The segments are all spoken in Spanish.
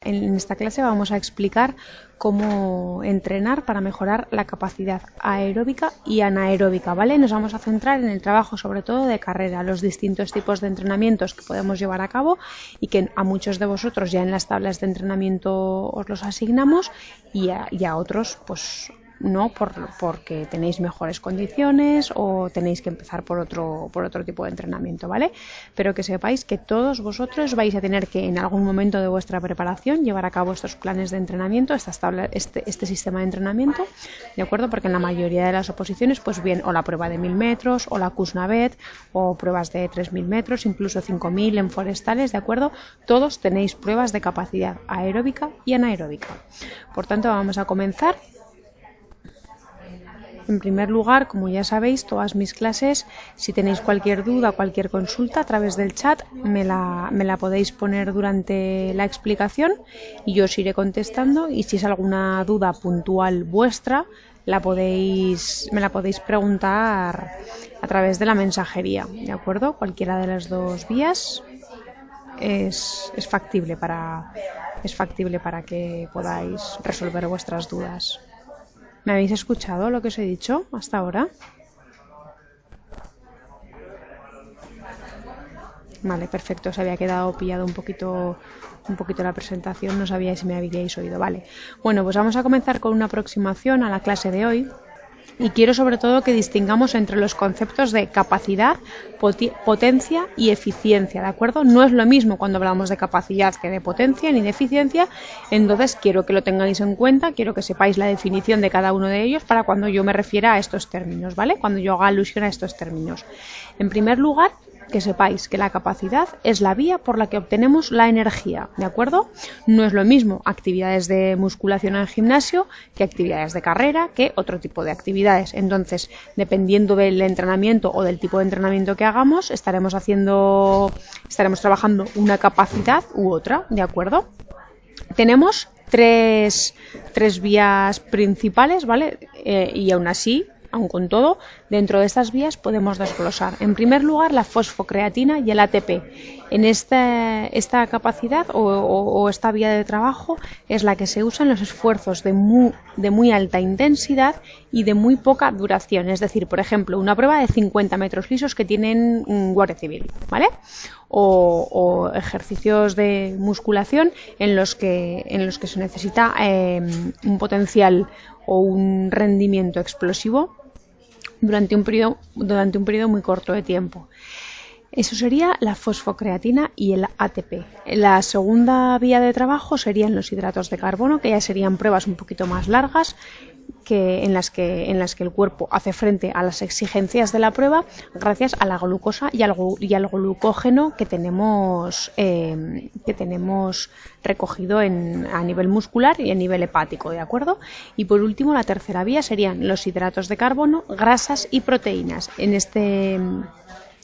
En esta clase vamos a explicar cómo entrenar para mejorar la capacidad aeróbica y anaeróbica, ¿vale? Nos vamos a centrar en el trabajo sobre todo de carrera, los distintos tipos de entrenamientos que podemos llevar a cabo y que a muchos de vosotros ya en las tablas de entrenamiento os los asignamos y a otros pues no porque tenéis mejores condiciones o tenéis que empezar por otro tipo de entrenamiento, ¿vale? Pero que sepáis que todos vosotros vais a tener que en algún momento de vuestra preparación llevar a cabo estos planes de entrenamiento, este sistema de entrenamiento, ¿de acuerdo? Porque en la mayoría de las oposiciones, pues bien, o la prueba de 1000 metros, o la Kuznavet, o pruebas de 3000 metros, incluso 5000 en forestales, ¿de acuerdo? Todos tenéis pruebas de capacidad aeróbica y anaeróbica. Por tanto, vamos a comenzar. En primer lugar, como ya sabéis, todas mis clases, si tenéis cualquier duda, cualquier consulta a través del chat, me la podéis poner durante la explicación y yo os iré contestando, y si es alguna duda puntual vuestra, me la podéis preguntar a través de la mensajería, ¿de acuerdo? Cualquiera de las dos vías es factible para que podáis resolver vuestras dudas. ¿Me habéis escuchado lo que os he dicho hasta ahora? Vale, perfecto. Se había quedado pillado un poquito la presentación, no sabía si me habíais oído. Vale. Bueno, pues vamos a comenzar con una aproximación a la clase de hoy. Y quiero sobre todo que distingamos entre los conceptos de capacidad, potencia y eficiencia, ¿de acuerdo? No es lo mismo cuando hablamos de capacidad que de potencia ni de eficiencia, entonces quiero que lo tengáis en cuenta, quiero que sepáis la definición de cada uno de ellos para cuando yo me refiera a estos términos, ¿vale? Cuando yo haga alusión a estos términos. En primer lugar, que sepáis que la capacidad es la vía por la que obtenemos la energía, ¿de acuerdo? No es lo mismo actividades de musculación en el gimnasio que actividades de carrera, que otro tipo de actividades. Entonces, dependiendo del entrenamiento o del tipo de entrenamiento que hagamos, estaremos trabajando una capacidad u otra, ¿de acuerdo? Tenemos tres vías principales, ¿vale? Y aún así, aun con todo, dentro de estas vías podemos desglosar. En primer lugar, la fosfocreatina y el ATP. En esta capacidad o esta vía de trabajo es la que se usa en los esfuerzos de muy alta intensidad y de muy poca duración. Es decir, por ejemplo, una prueba de 50 metros lisos que tienen Guardia Civil, ¿vale? O ejercicios de musculación en los que se necesita un potencial o un rendimiento explosivo durante un periodo muy corto de tiempo. Eso sería la fosfocreatina y el ATP. La segunda vía de trabajo serían los hidratos de carbono, que ya serían pruebas un poquito más largas, en las que el cuerpo hace frente a las exigencias de la prueba gracias a la glucosa y al glucógeno que tenemos recogido a nivel muscular y a nivel hepático, ¿de acuerdo? Y por último, la tercera vía serían los hidratos de carbono, grasas y proteínas.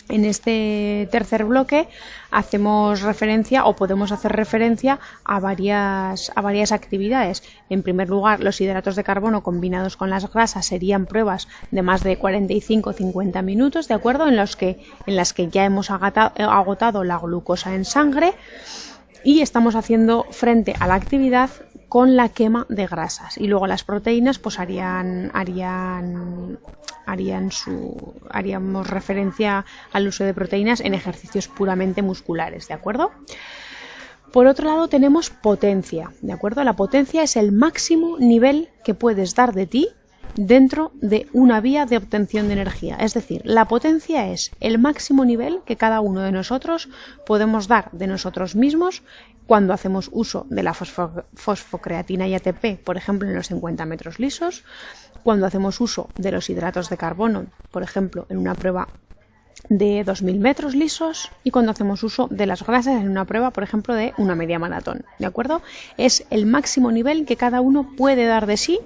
En este tercer bloque hacemos referencia o podemos hacer referencia a varias actividades. En primer lugar, los hidratos de carbono combinados con las grasas serían pruebas de más de 45-50 minutos, ¿de acuerdo? En las que ya hemos agotado la glucosa en sangre y estamos haciendo frente a la actividad con la quema de grasas. Y luego las proteínas pues haríamos referencia al uso de proteínas en ejercicios puramente musculares, ¿de acuerdo? Por otro lado tenemos potencia, ¿de acuerdo? La potencia es el máximo nivel que puedes dar de ti dentro de una vía de obtención de energía. Es decir, la potencia es el máximo nivel que cada uno de nosotros podemos dar de nosotros mismos cuando hacemos uso de la fosfocreatina y ATP, por ejemplo, en los 50 metros lisos, cuando hacemos uso de los hidratos de carbono, por ejemplo, en una prueba de 2000 metros lisos, y cuando hacemos uso de las grasas en una prueba, por ejemplo, de una media maratón, ¿de acuerdo? Es el máximo nivel que cada uno puede dar de sí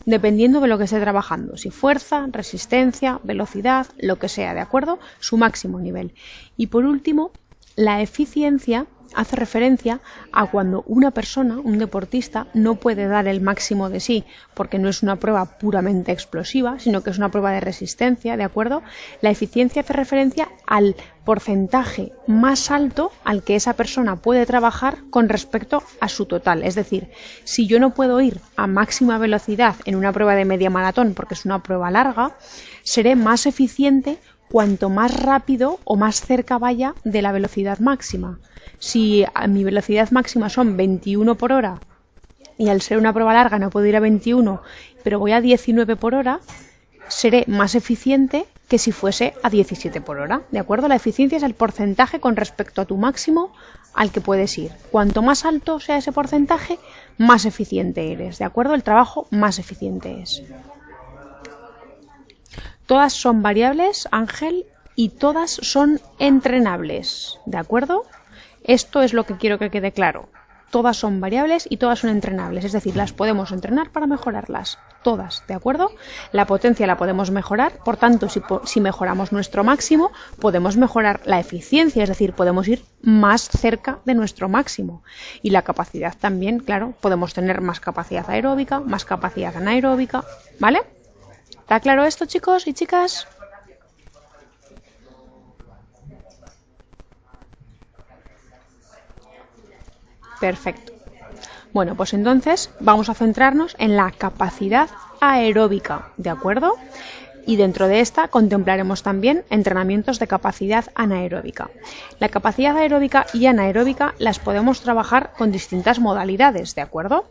dependiendo de lo que esté trabajando, si fuerza, resistencia, velocidad, lo que sea, ¿de acuerdo? Su máximo nivel. Y por último, la eficiencia hace referencia a cuando una persona, un deportista, no puede dar el máximo de sí, porque no es una prueba puramente explosiva, sino que es una prueba de resistencia, ¿de acuerdo? La eficiencia hace referencia al porcentaje más alto al que esa persona puede trabajar con respecto a su total. Es decir, si yo no puedo ir a máxima velocidad en una prueba de media maratón, porque es una prueba larga, seré más eficiente cuanto más rápido o más cerca vaya de la velocidad máxima. Si a mi velocidad máxima son 21 por hora y al ser una prueba larga no puedo ir a 21, pero voy a 19 por hora, seré más eficiente que si fuese a 17 por hora, ¿de acuerdo? La eficiencia es el porcentaje con respecto a tu máximo al que puedes ir. Cuanto más alto sea ese porcentaje, más eficiente eres, ¿de acuerdo? El trabajo más eficiente es. Todas son variables, Ángel, y todas son entrenables, ¿de acuerdo? Esto es lo que quiero que quede claro. Todas son variables y todas son entrenables, es decir, las podemos entrenar para mejorarlas, todas, ¿de acuerdo? La potencia la podemos mejorar, por tanto, si mejoramos nuestro máximo, podemos mejorar la eficiencia, es decir, podemos ir más cerca de nuestro máximo. Y la capacidad también, claro, podemos tener más capacidad aeróbica, más capacidad anaeróbica, ¿vale? ¿Está claro esto, chicos y chicas? Perfecto. Bueno, pues entonces vamos a centrarnos en la capacidad aeróbica, ¿de acuerdo? Y dentro de esta contemplaremos también entrenamientos de capacidad anaeróbica. La capacidad aeróbica y anaeróbica las podemos trabajar con distintas modalidades, ¿de acuerdo?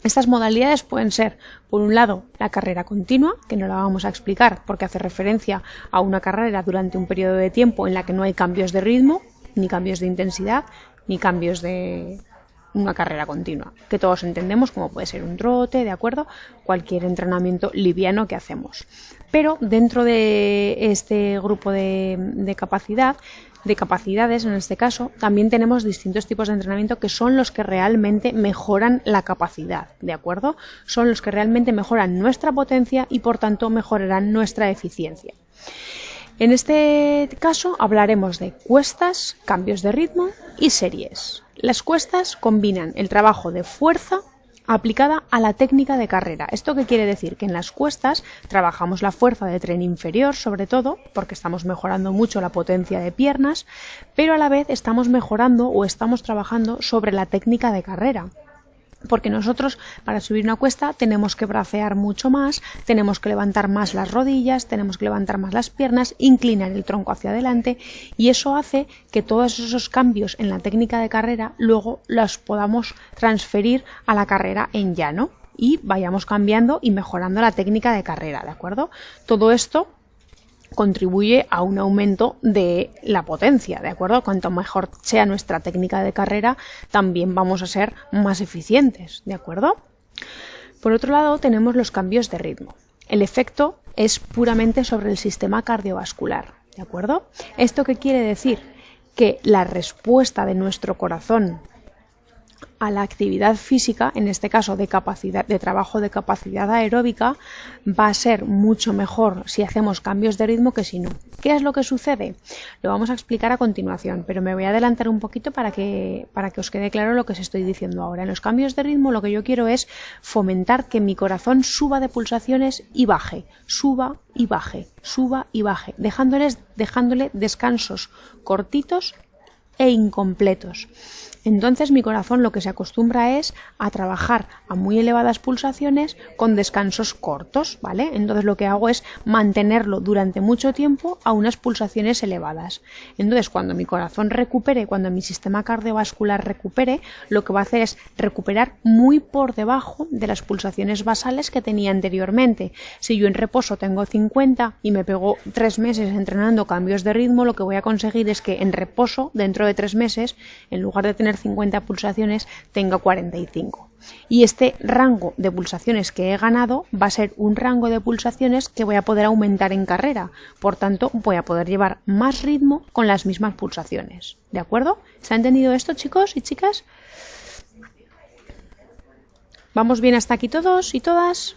Estas modalidades pueden ser, por un lado, la carrera continua, que no la vamos a explicar porque hace referencia a una carrera durante un periodo de tiempo en la que no hay cambios de ritmo, ni cambios de intensidad, ni cambios de una carrera continua, que todos entendemos como puede ser un trote, ¿de acuerdo? Cualquier entrenamiento liviano que hacemos. Pero dentro de este grupo de capacidades en este caso, también tenemos distintos tipos de entrenamiento que son los que realmente mejoran la capacidad, ¿de acuerdo? Son los que realmente mejoran nuestra potencia y por tanto mejorarán nuestra eficiencia. En este caso hablaremos de cuestas, cambios de ritmo y series. Las cuestas combinan el trabajo de fuerza aplicada a la técnica de carrera. ¿Esto qué quiere decir? Que en las cuestas trabajamos la fuerza de tren inferior, sobre todo, porque estamos mejorando mucho la potencia de piernas, pero a la vez estamos mejorando o estamos trabajando sobre la técnica de carrera. Porque nosotros para subir una cuesta tenemos que bracear mucho más, tenemos que levantar más las rodillas, tenemos que levantar más las piernas, inclinar el tronco hacia adelante y eso hace que todos esos cambios en la técnica de carrera luego los podamos transferir a la carrera en llano y vayamos cambiando y mejorando la técnica de carrera, ¿de acuerdo? Todo esto contribuye a un aumento de la potencia, ¿de acuerdo? Cuanto mejor sea nuestra técnica de carrera, también vamos a ser más eficientes, ¿de acuerdo? Por otro lado, tenemos los cambios de ritmo. El efecto es puramente sobre el sistema cardiovascular, ¿de acuerdo? ¿Esto qué quiere decir? Que la respuesta de nuestro corazón a la actividad física, en este caso de trabajo de capacidad aeróbica, va a ser mucho mejor si hacemos cambios de ritmo que si no. ¿Qué es lo que sucede? Lo vamos a explicar a continuación, pero me voy a adelantar un poquito para que os quede claro lo que os estoy diciendo ahora. En los cambios de ritmo lo que yo quiero es fomentar que mi corazón suba de pulsaciones y baje, suba y baje, suba y baje, dejándole descansos cortitos e incompletos. Entonces mi corazón lo que se acostumbra es a trabajar a muy elevadas pulsaciones con descansos cortos, ¿vale? Entonces lo que hago es mantenerlo durante mucho tiempo a unas pulsaciones elevadas. Entonces cuando mi corazón recupere, cuando mi sistema cardiovascular recupere, lo que va a hacer es recuperar muy por debajo de las pulsaciones basales que tenía anteriormente. Si yo en reposo tengo 50 y me pego 3 meses entrenando cambios de ritmo, lo que voy a conseguir es que en reposo, dentro de 3 meses, en lugar de tener 50 pulsaciones, tenga 45. Y este rango de pulsaciones que he ganado va a ser un rango de pulsaciones que voy a poder aumentar en carrera. Por tanto, voy a poder llevar más ritmo con las mismas pulsaciones. ¿De acuerdo? ¿Se ha entendido esto, chicos y chicas? ¿Vamos bien hasta aquí todos y todas?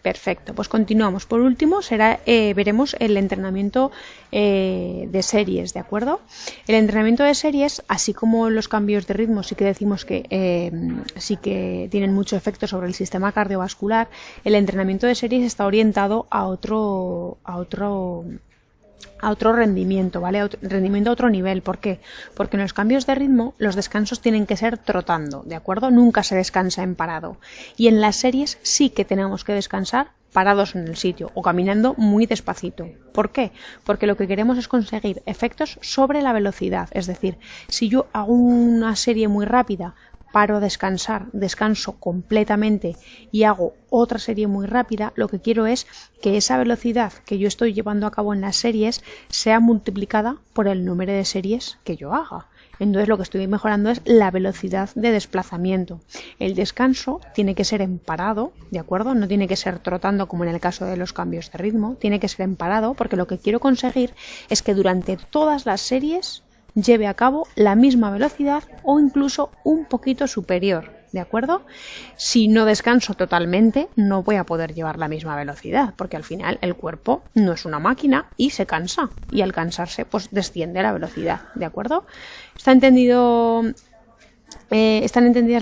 Perfecto, pues continuamos. Por último, veremos el entrenamiento de series, ¿de acuerdo? El entrenamiento de series, así como los cambios de ritmo, sí que decimos que sí que tienen mucho efecto sobre el sistema cardiovascular. El entrenamiento de series está orientado a otro rendimiento, ¿vale? Rendimiento a otro nivel. ¿Por qué? Porque en los cambios de ritmo los descansos tienen que ser trotando, ¿de acuerdo? Nunca se descansa en parado. Y en las series sí que tenemos que descansar parados en el sitio o caminando muy despacito. ¿Por qué? Porque lo que queremos es conseguir efectos sobre la velocidad. Es decir, si yo hago una serie muy rápida, paro a descansar, descanso completamente y hago otra serie muy rápida, lo que quiero es que esa velocidad que yo estoy llevando a cabo en las series sea multiplicada por el número de series que yo haga. Entonces lo que estoy mejorando es la velocidad de desplazamiento. El descanso tiene que ser en parado, ¿de acuerdo? No tiene que ser trotando como en el caso de los cambios de ritmo, tiene que ser en parado porque lo que quiero conseguir es que durante todas las series lleve a cabo la misma velocidad o incluso un poquito superior, ¿de acuerdo? Si no descanso totalmente, no voy a poder llevar la misma velocidad, porque al final el cuerpo no es una máquina y se cansa, y al cansarse pues desciende la velocidad, ¿de acuerdo? ¿Están entendidas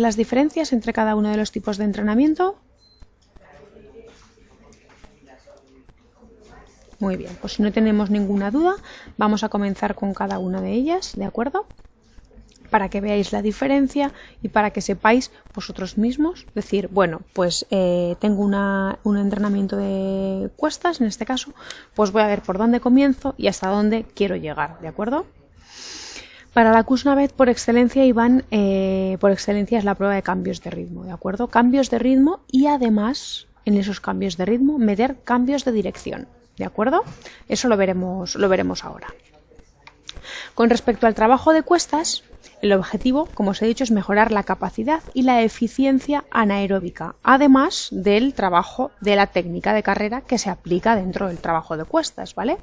las diferencias entre cada uno de los tipos de entrenamiento? Muy bien, pues si no tenemos ninguna duda, vamos a comenzar con cada una de ellas, ¿de acuerdo? Para que veáis la diferencia y para que sepáis vosotros mismos decir, bueno, pues tengo un entrenamiento de cuestas, en este caso, pues voy a ver por dónde comienzo y hasta dónde quiero llegar, ¿de acuerdo? Para la Kuznavet, por excelencia, Iván, por excelencia es la prueba de cambios de ritmo, ¿de acuerdo? Cambios de ritmo y además, en esos cambios de ritmo, meter cambios de dirección. ¿De acuerdo? Eso lo veremos ahora. Con respecto al trabajo de cuestas, el objetivo, como os he dicho, es mejorar la capacidad y la eficiencia anaeróbica, además del trabajo de la técnica de carrera que se aplica dentro del trabajo de cuestas, ¿vale?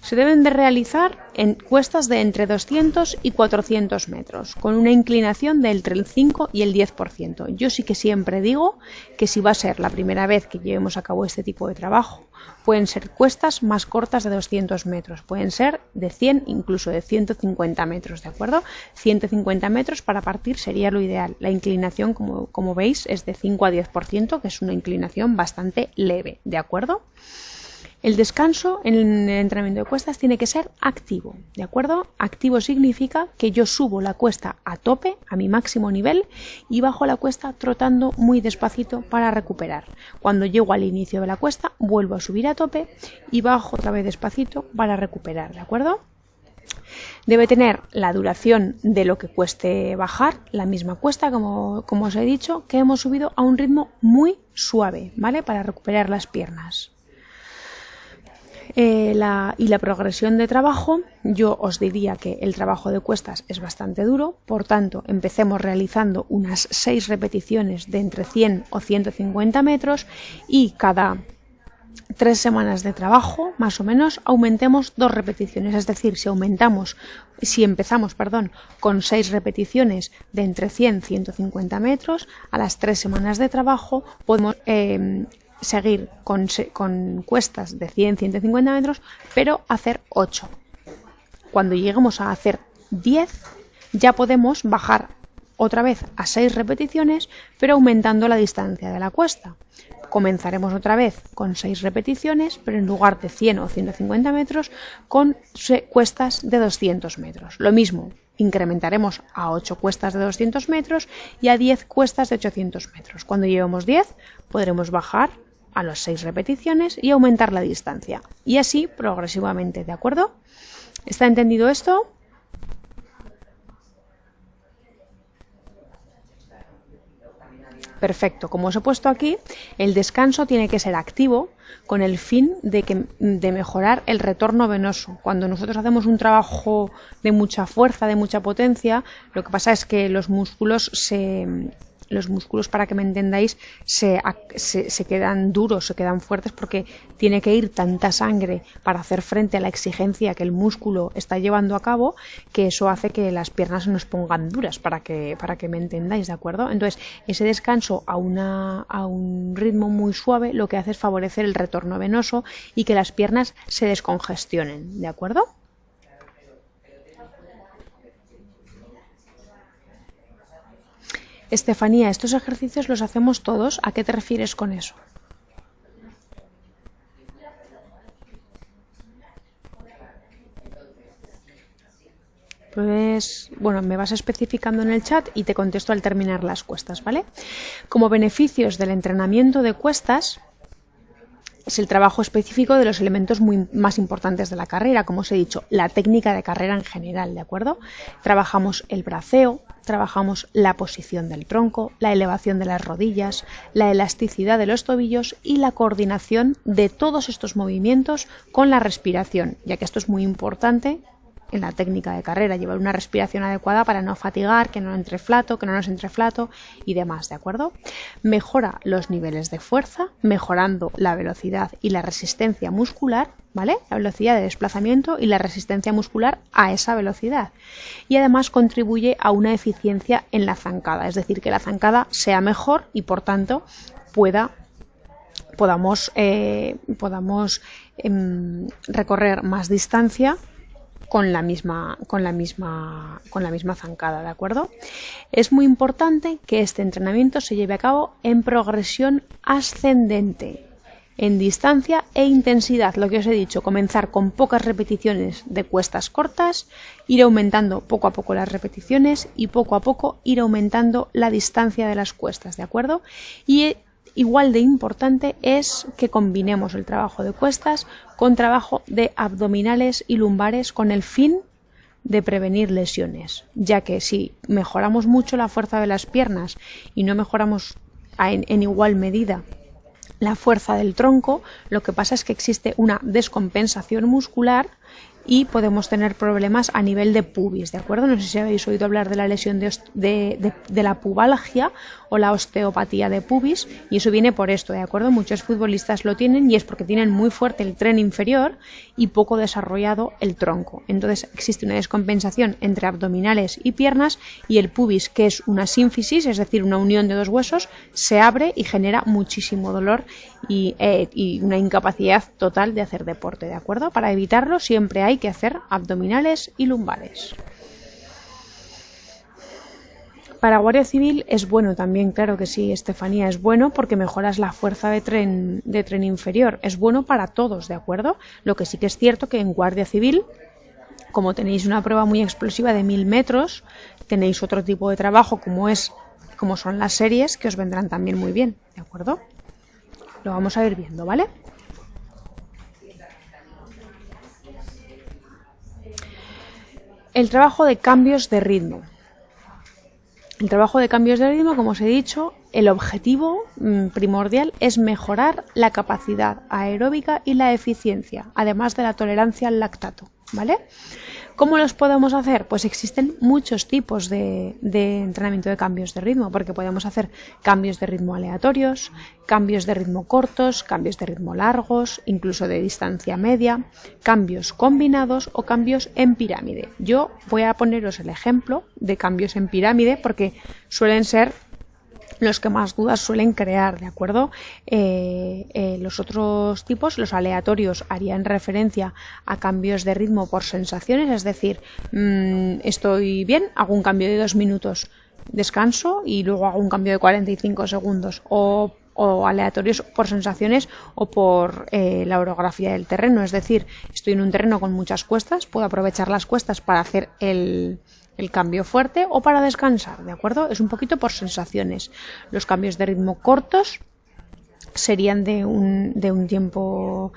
Se deben de realizar en cuestas de entre 200 y 400 metros, con una inclinación de entre el 5 y el 10%. Yo sí que siempre digo que si va a ser la primera vez que llevemos a cabo este tipo de trabajo, pueden ser cuestas más cortas de 200 metros, pueden ser de 100, incluso de 150 metros, ¿de acuerdo? 150 metros para partir sería lo ideal. La inclinación, como veis, es de 5 a 10%, que es una inclinación bastante leve, ¿de acuerdo? El descanso en el entrenamiento de cuestas tiene que ser activo, ¿de acuerdo? Activo significa que yo subo la cuesta a tope, a mi máximo nivel, y bajo la cuesta trotando muy despacito para recuperar. Cuando llego al inicio de la cuesta, vuelvo a subir a tope y bajo otra vez despacito para recuperar, ¿de acuerdo? Debe tener la duración de lo que cueste bajar, la misma cuesta, como os he dicho, que hemos subido a un ritmo muy suave, ¿vale? Para recuperar las piernas. La progresión de trabajo, yo os diría que el trabajo de cuestas es bastante duro, por tanto empecemos realizando unas 6 repeticiones de entre 100 o 150 metros y cada 3 semanas de trabajo, más o menos, aumentemos 2 repeticiones, es decir, si empezamos con 6 repeticiones de entre 100 y 150 metros, a las 3 semanas de trabajo podemos seguir con cuestas de 100-150 metros, pero hacer 8. Cuando lleguemos a hacer 10, ya podemos bajar otra vez a 6 repeticiones, pero aumentando la distancia de la cuesta. Comenzaremos otra vez con 6 repeticiones, pero en lugar de 100 o 150 metros, con cuestas de 200 metros. Lo mismo, incrementaremos a 8 cuestas de 200 metros y a 10 cuestas de 800 metros. Cuando llevemos 10, podremos bajar a las 6 repeticiones y aumentar la distancia. Y así progresivamente, ¿de acuerdo? ¿Está entendido esto? Perfecto. Como os he puesto aquí, el descanso tiene que ser activo con el fin de mejorar el retorno venoso. Cuando nosotros hacemos un trabajo de mucha fuerza, de mucha potencia, lo que pasa es que los músculos los músculos, para que me entendáis, se quedan duros, se quedan fuertes, porque tiene que ir tanta sangre para hacer frente a la exigencia que el músculo está llevando a cabo, que eso hace que las piernas se nos pongan duras, para que me entendáis, ¿de acuerdo? Entonces, ese descanso a un ritmo muy suave lo que hace es favorecer el retorno venoso y que las piernas se descongestionen, ¿de acuerdo? Estefanía, estos ejercicios los hacemos todos. ¿A qué te refieres con eso? Pues, bueno, me vas especificando en el chat y te contesto al terminar las cuestas, ¿vale? Como beneficios del entrenamiento de cuestas, es el trabajo específico de los elementos más importantes de la carrera, como os he dicho, la técnica de carrera en general, ¿de acuerdo? Trabajamos el braceo, trabajamos la posición del tronco, la elevación de las rodillas, la elasticidad de los tobillos y la coordinación de todos estos movimientos con la respiración, ya que esto es muy importante en la técnica de carrera, llevar una respiración adecuada para no fatigar, que no entre flato, que no nos entre flato y demás, ¿de acuerdo? Mejora los niveles de fuerza, mejorando la velocidad y la resistencia muscular, ¿vale? La velocidad de desplazamiento y la resistencia muscular a esa velocidad. Y además contribuye a una eficiencia en la zancada, es decir, que la zancada sea mejor y por tanto podamos recorrer más distancia con la misma zancada, ¿de acuerdo? Es muy importante que este entrenamiento se lleve a cabo en progresión ascendente, en distancia e intensidad, lo que os he dicho, comenzar con pocas repeticiones de cuestas cortas, ir aumentando poco a poco las repeticiones y poco a poco ir aumentando la distancia de las cuestas, ¿de acuerdo? Y igual de importante es que combinemos el trabajo de cuestas con trabajo de abdominales y lumbares con el fin de prevenir lesiones, ya que si mejoramos mucho la fuerza de las piernas y no mejoramos en igual medida la fuerza del tronco, lo que pasa es que existe una descompensación muscular y podemos tener problemas a nivel de pubis, ¿de acuerdo? No sé si habéis oído hablar de la lesión de la pubalgia o la osteopatía de pubis, y eso viene por esto, ¿de acuerdo? Muchos futbolistas lo tienen y es porque tienen muy fuerte el tren inferior y poco desarrollado el tronco. Entonces existe una descompensación entre abdominales y piernas y el pubis, que es una sínfisis, es decir, una unión de dos huesos, se abre y genera muchísimo dolor y una incapacidad total de hacer deporte, ¿de acuerdo? Para evitarlo siempre hay que hacer abdominales y lumbares. Para Guardia Civil es bueno también, claro que sí, Estefanía, es bueno porque mejoras la fuerza de tren inferior. Es bueno para todos, ¿de acuerdo? Lo que sí que es cierto que en Guardia Civil, como tenéis una prueba muy explosiva de 1000 metros, tenéis otro tipo de trabajo como son las series, que os vendrán también muy bien, ¿de acuerdo? Lo vamos a ir viendo, ¿vale? El trabajo de cambios de ritmo. El trabajo de cambios de ritmo, como os he dicho, el objetivo primordial es mejorar la capacidad aeróbica y la eficiencia, además de la tolerancia al lactato, ¿vale? ¿Cómo los podemos hacer? Pues existen muchos tipos de entrenamiento de cambios de ritmo, porque podemos hacer cambios de ritmo aleatorios, cambios de ritmo cortos, cambios de ritmo largos, incluso de distancia media, cambios combinados o cambios en pirámide. Yo voy a poneros el ejemplo de cambios en pirámide porque suelen ser los que más dudas suelen crear, ¿de acuerdo? Los otros tipos, los aleatorios, harían referencia a cambios de ritmo por sensaciones, es decir, estoy bien, hago un cambio de 2 minutos, descanso y luego hago un cambio de 45 segundos, o aleatorios por sensaciones o por la orografía del terreno, es decir, estoy en un terreno con muchas cuestas, puedo aprovechar las cuestas para hacer el cambio fuerte o para descansar, ¿de acuerdo? Es un poquito por sensaciones. Los cambios de ritmo cortos serían de un tiempo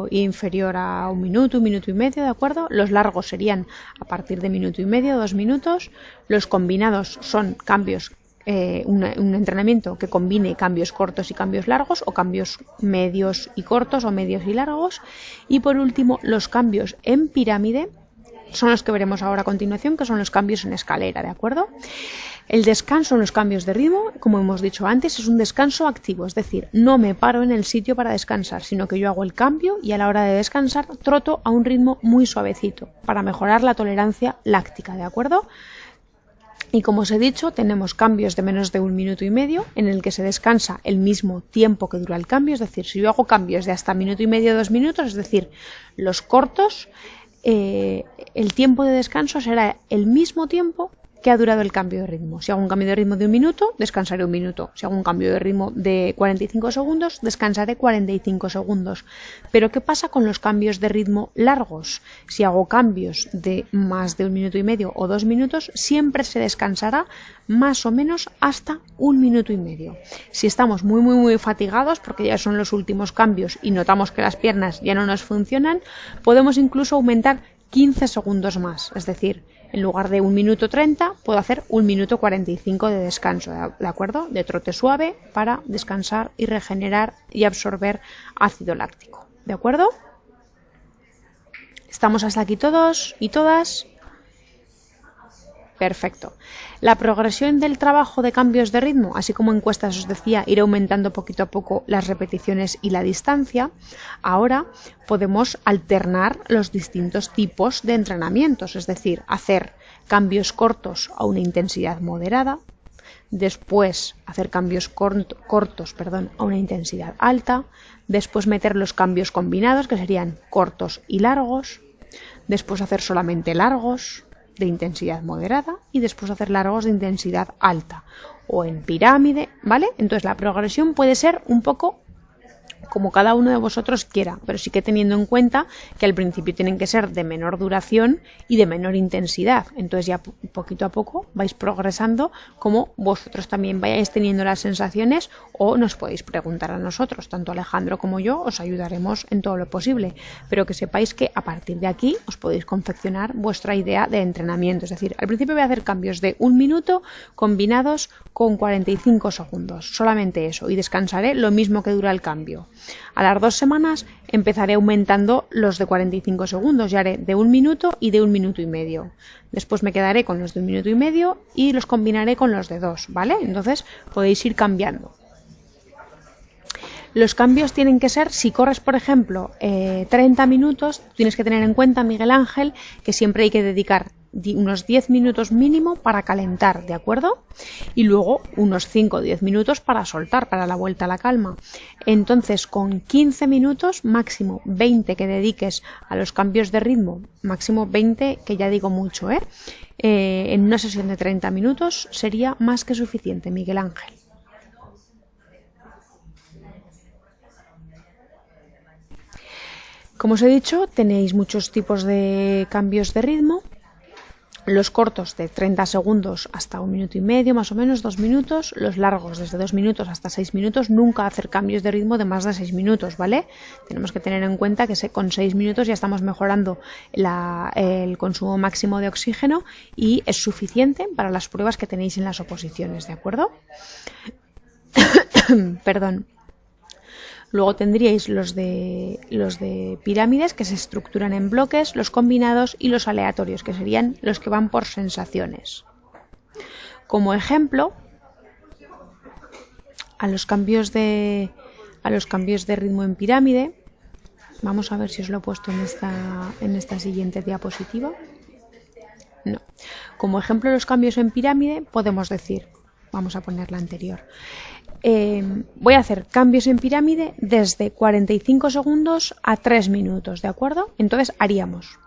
inferior a 1 minuto, 1 minuto y medio, ¿de acuerdo? Los largos serían a partir de 1 minuto y medio, 2 minutos. Los combinados son cambios, un entrenamiento que combine cambios cortos y cambios largos, o cambios medios y cortos o medios y largos. Y por último, los cambios en pirámide son los que veremos ahora a continuación, que son los cambios en escalera, ¿de acuerdo? El descanso en los cambios de ritmo, como hemos dicho antes, es un descanso activo, es decir, no me paro en el sitio para descansar, sino que yo hago el cambio y a la hora de descansar troto a un ritmo muy suavecito para mejorar la tolerancia láctica, ¿de acuerdo? Y como os he dicho, tenemos cambios de menos de 1 minuto y medio en el que se descansa el mismo tiempo que dura el cambio, es decir, si yo hago cambios de hasta 1 minuto y medio, 2 minutos, es decir, los cortos, el tiempo de descanso será el mismo tiempo que ha durado el cambio de ritmo. Si hago un cambio de ritmo de 1 minuto, descansaré 1 minuto. Si hago un cambio de ritmo de 45 segundos, descansaré 45 segundos. Pero ¿qué pasa con los cambios de ritmo largos? Si hago cambios de más de 1 minuto y medio o 2 minutos, siempre se descansará más o menos hasta 1 minuto y medio. Si estamos muy fatigados, porque ya son los últimos cambios y notamos que las piernas ya no nos funcionan, podemos incluso aumentar 15 segundos más, es decir, en lugar de 1 minuto 30, puedo hacer 1 minuto 45 de descanso, ¿de acuerdo? De trote suave para descansar y regenerar y absorber ácido láctico, ¿de acuerdo? ¿Estamos hasta aquí todos y todas? Perfecto. La progresión del trabajo de cambios de ritmo, así como encuestas os decía, ir aumentando poquito a poco las repeticiones y la distancia. Ahora podemos alternar los distintos tipos de entrenamientos, es decir, hacer cambios cortos a una intensidad moderada, después hacer cambios cortos a una intensidad alta, después meter los cambios combinados, que serían cortos y largos, después hacer solamente largos de intensidad moderada y después hacer largos de intensidad alta o en pirámide, ¿vale? Entonces la progresión puede ser un poco como cada uno de vosotros quiera, pero sí que teniendo en cuenta que al principio tienen que ser de menor duración y de menor intensidad. Entonces ya poquito a poco vais progresando como vosotros también vayáis teniendo las sensaciones, o nos podéis preguntar a nosotros, tanto Alejandro como yo os ayudaremos en todo lo posible, pero que sepáis que a partir de aquí os podéis confeccionar vuestra idea de entrenamiento. Es decir, al principio voy a hacer cambios de 1 minuto combinados con 45 segundos, solamente eso, y descansaré lo mismo que dura el cambio. A las 2 semanas empezaré aumentando los de 45 segundos, ya haré de 1 minuto y de 1 minuto y medio. Después me quedaré con los de 1 minuto y medio y los combinaré con los de 2, ¿vale? Entonces podéis ir cambiando. Los cambios tienen que ser, si corres por ejemplo 30 minutos, tienes que tener en cuenta, Miguel Ángel, que siempre hay que dedicar unos 10 minutos mínimo para calentar, ¿de acuerdo? Y luego unos 5 o 10 minutos para soltar, para la vuelta a la calma. Entonces, con 15 minutos, máximo 20 que dediques a los cambios de ritmo, máximo 20, que ya digo mucho, en una sesión de 30 minutos sería más que suficiente, Miguel Ángel. Como os he dicho, tenéis muchos tipos de cambios de ritmo. Los cortos de 30 segundos hasta 1 minuto y medio, más o menos 2 minutos. Los largos desde 2 minutos hasta 6 minutos. Nunca hacer cambios de ritmo de más de 6 minutos, ¿vale? Tenemos que tener en cuenta que con 6 minutos ya estamos mejorando el consumo máximo de oxígeno y es suficiente para las pruebas que tenéis en las oposiciones, ¿de acuerdo? Perdón. Luego tendríais los de pirámides, que se estructuran en bloques, los combinados y los aleatorios, que serían los que van por sensaciones. Como ejemplo, a los cambios de ritmo en pirámide, vamos a ver si os lo he puesto en esta siguiente diapositiva. No. Como ejemplo de los cambios en pirámide, podemos decir, vamos a poner la anterior. Voy a hacer cambios en pirámide desde 45 segundos a 3 minutos, ¿de acuerdo? Entonces haríamos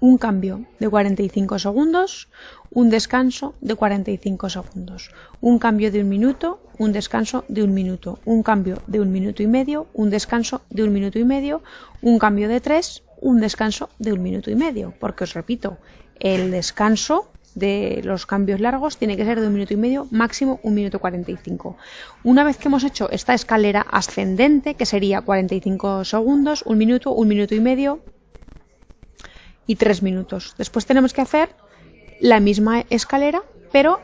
un cambio de 45 segundos, un descanso de 45 segundos, un cambio de 1 minuto, un descanso de 1 minuto, un cambio de 1 minuto y medio, un descanso de 1 minuto y medio, un cambio de 3, un descanso de 1 minuto y medio, porque os repito, el descanso de los cambios largos tiene que ser de 1 minuto y medio, máximo 1 minuto 45. Una vez que hemos hecho esta escalera ascendente, que sería 45 segundos, 1 minuto y medio y 3 minutos. Después tenemos que hacer la misma escalera, pero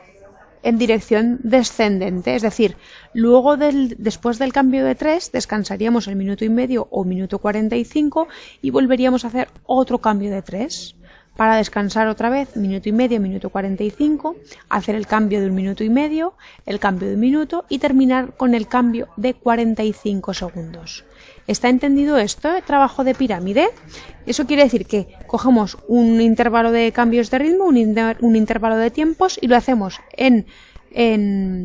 en dirección descendente, es decir, luego después del cambio de 3 descansaríamos el 1 minuto y medio o 1 minuto 45 y volveríamos a hacer otro cambio de 3. para descansar otra vez, minuto y medio, minuto 45, hacer el cambio de 1 minuto y medio, el cambio de 1 minuto y terminar con el cambio de 45 segundos. ¿Está entendido esto? Trabajo de pirámide. Eso quiere decir que cogemos un intervalo de cambios de ritmo, un intervalo de tiempos y lo hacemos en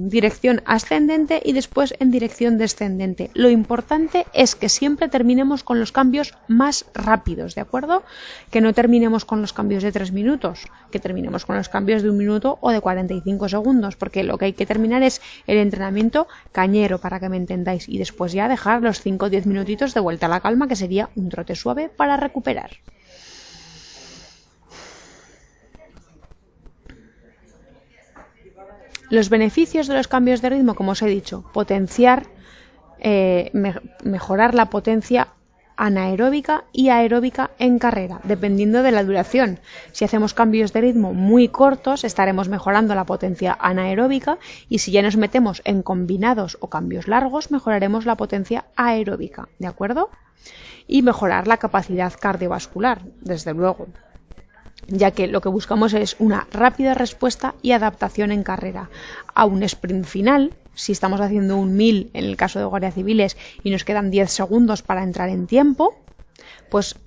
dirección ascendente y después en dirección descendente. Lo importante es que siempre terminemos con los cambios más rápidos, ¿de acuerdo? Que no terminemos con los cambios de 3 minutos, que terminemos con los cambios de 1 minuto o de 45 segundos, porque lo que hay que terminar es el entrenamiento cañero, para que me entendáis, y después ya dejar los 5 o 10 minutitos de vuelta a la calma, que sería un trote suave para recuperar. Los beneficios de los cambios de ritmo, como os he dicho, potenciar, mejorar la potencia anaeróbica y aeróbica en carrera, dependiendo de la duración. Si hacemos cambios de ritmo muy cortos, estaremos mejorando la potencia anaeróbica, y si ya nos metemos en combinados o cambios largos, mejoraremos la potencia aeróbica, ¿de acuerdo? Y mejorar la capacidad cardiovascular, desde luego, ya que lo que buscamos es una rápida respuesta y adaptación en carrera. A un sprint final, si estamos haciendo un 1000 en el caso de guardias civiles y nos quedan 10 segundos para entrar en tiempo, pues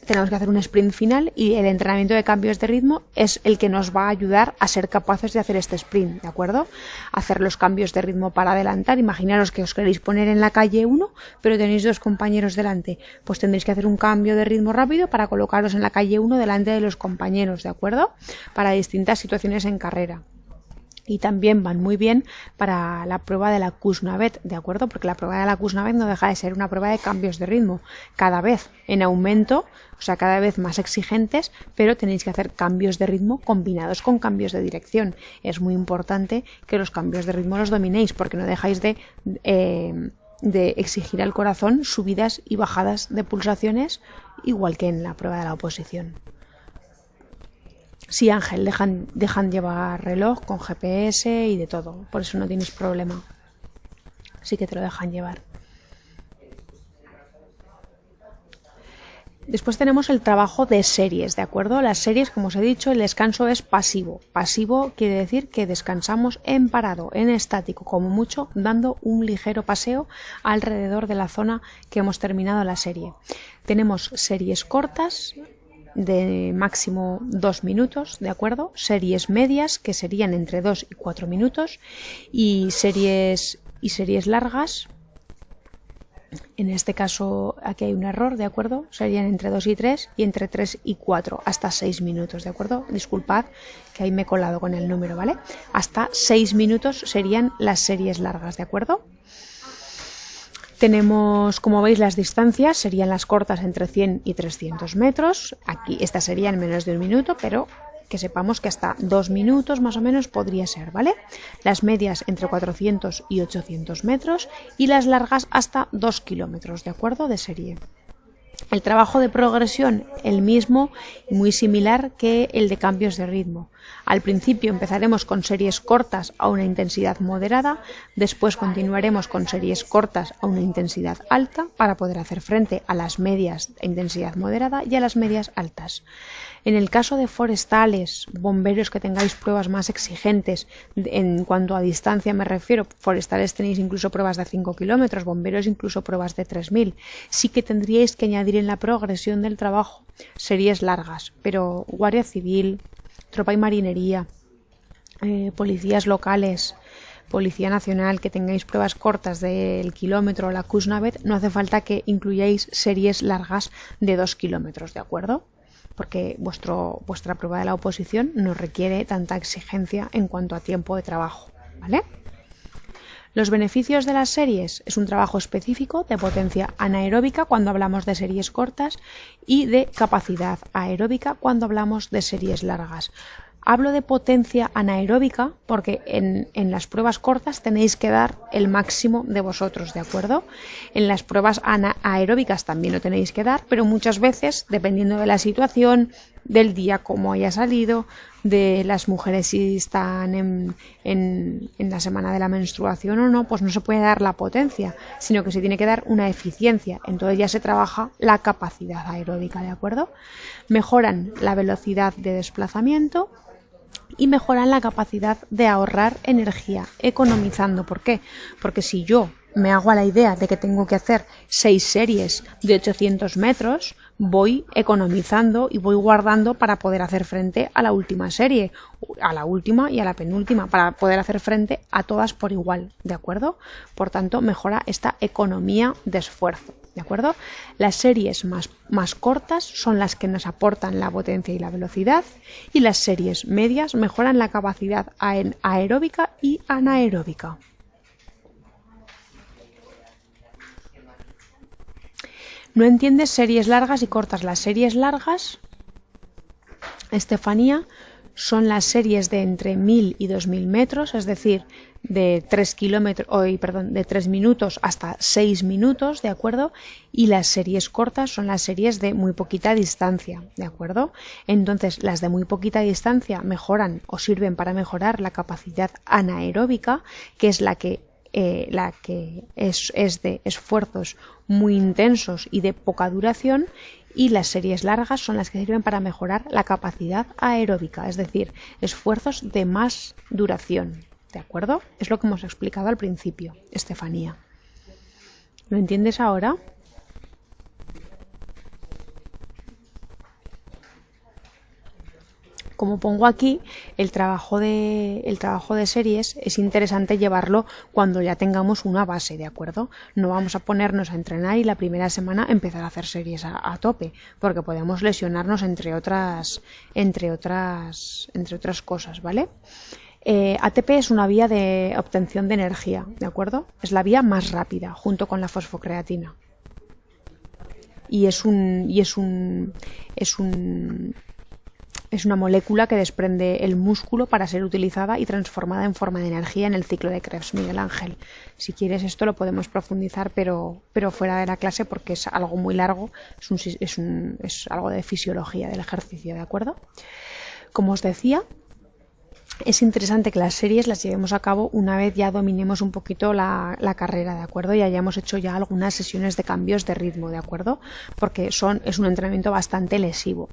tenemos que hacer un sprint final, y el entrenamiento de cambios de ritmo es el que nos va a ayudar a ser capaces de hacer este sprint, ¿de acuerdo? Hacer los cambios de ritmo para adelantar. Imaginaros que os queréis poner en la calle 1, pero tenéis 2 compañeros delante, pues tendréis que hacer un cambio de ritmo rápido para colocaros en la calle 1 delante de los compañeros, ¿de acuerdo? Para distintas situaciones en carrera. Y también van muy bien para la prueba de la Kuznavet, ¿de acuerdo? Porque la prueba de la Kuznavet no deja de ser una prueba de cambios de ritmo, cada vez en aumento, o sea, cada vez más exigentes, pero tenéis que hacer cambios de ritmo combinados con cambios de dirección. Es muy importante que los cambios de ritmo los dominéis, porque no dejáis de exigir al corazón subidas y bajadas de pulsaciones, igual que en la prueba de la oposición. Sí, Ángel, dejan llevar reloj con GPS y de todo, por eso no tienes problema. Sí que te lo dejan llevar. Después tenemos el trabajo de series, ¿de acuerdo? Las series, como os he dicho, el descanso es pasivo. Pasivo quiere decir que descansamos en parado, en estático, como mucho dando un ligero paseo alrededor de la zona que hemos terminado la serie. Tenemos series cortas, de máximo 2 minutos, ¿de acuerdo? Series medias, que serían entre 2 y 4 minutos, y series largas. En este caso aquí hay un error, ¿de acuerdo? Serían entre 2 y 3 y entre 3 y 4, hasta 6 minutos, ¿de acuerdo? Disculpad que ahí me he colado con el número, ¿vale? Hasta 6 minutos serían las series largas, ¿de acuerdo? Tenemos, como veis, las distancias serían las cortas entre 100 y 300 metros. Aquí estas serían menos de 1 minuto, pero que sepamos que hasta 2 minutos más o menos podría ser, ¿vale? Las medias entre 400 y 800 metros y las largas hasta 2 kilómetros, ¿de acuerdo? De serie. El trabajo de progresión, el mismo y muy similar que el de cambios de ritmo. Al principio empezaremos con series cortas a una intensidad moderada, después continuaremos con series cortas a una intensidad alta para poder hacer frente a las medias de intensidad moderada y a las medias altas. En el caso de forestales, bomberos que tengáis pruebas más exigentes, en cuanto a distancia me refiero, forestales tenéis incluso pruebas de 5 kilómetros, bomberos incluso pruebas de 3000, sí que tendríais que añadir en la progresión del trabajo series largas, pero Guardia Civil, Tropa y Marinería, policías locales, Policía Nacional, que tengáis pruebas cortas del kilómetro o la Kuznavet, no hace falta que incluyáis series largas de 2 kilómetros, ¿de acuerdo? Porque vuestra prueba de la oposición no requiere tanta exigencia en cuanto a tiempo de trabajo, ¿vale? Los beneficios de las series es un trabajo específico de potencia anaeróbica cuando hablamos de series cortas y de capacidad aeróbica cuando hablamos de series largas. Hablo de potencia anaeróbica porque en las pruebas cortas tenéis que dar el máximo de vosotros, ¿de acuerdo? En las pruebas aeróbicas también lo tenéis que dar, pero muchas veces, dependiendo de la situación, del día como haya salido, de las mujeres si están en la semana de la menstruación o no, pues no se puede dar la potencia, sino que se tiene que dar una eficiencia. Entonces ya se trabaja la capacidad aeróbica, ¿de acuerdo? Mejoran la velocidad de desplazamiento y mejoran la capacidad de ahorrar energía, economizando. ¿Por qué? Porque si yo me hago a la idea de que tengo que hacer 6 series de 800 metros, voy economizando y voy guardando para poder hacer frente a la última serie, a la última y a la penúltima, para poder hacer frente a todas por igual, ¿de acuerdo? Por tanto, mejora esta economía de esfuerzo, ¿de acuerdo? Las series más cortas son las que nos aportan la potencia y la velocidad, y las series medias mejoran la capacidad aeróbica y anaeróbica. No entiendes series largas y cortas. Las series largas, Estefanía, son las series de entre 1000 y 2000 metros, es decir, de 3 minutos hasta 6 minutos, ¿de acuerdo? Y las series cortas son las series de muy poquita distancia, ¿de acuerdo? Entonces, las de muy poquita distancia mejoran o sirven para mejorar la capacidad anaeróbica, que es la que es de esfuerzos muy intensos y de poca duración, y las series largas son las que sirven para mejorar la capacidad aeróbica, es decir, esfuerzos de más duración, ¿de acuerdo? Es lo que hemos explicado al principio, Estefanía. ¿Lo entiendes ahora? Como pongo aquí, el trabajo de series es interesante llevarlo cuando ya tengamos una base, ¿de acuerdo? No vamos a ponernos a entrenar y la primera semana empezar a hacer series a tope, porque podemos lesionarnos entre otras cosas, ¿vale? ATP es una vía de obtención de energía, ¿de acuerdo? Es la vía más rápida, junto con la fosfocreatina. Y es una molécula que desprende el músculo para ser utilizada y transformada en forma de energía en el ciclo de Krebs, Miguel Ángel. Si quieres esto lo podemos profundizar, pero fuera de la clase, porque es algo muy largo, es algo de fisiología del ejercicio, ¿de acuerdo? Como os decía, es interesante que las series las llevemos a cabo una vez ya dominemos un poquito la carrera, ¿de acuerdo? Y hayamos hecho ya algunas sesiones de cambios de ritmo, ¿de acuerdo? Porque es un entrenamiento bastante lesivo.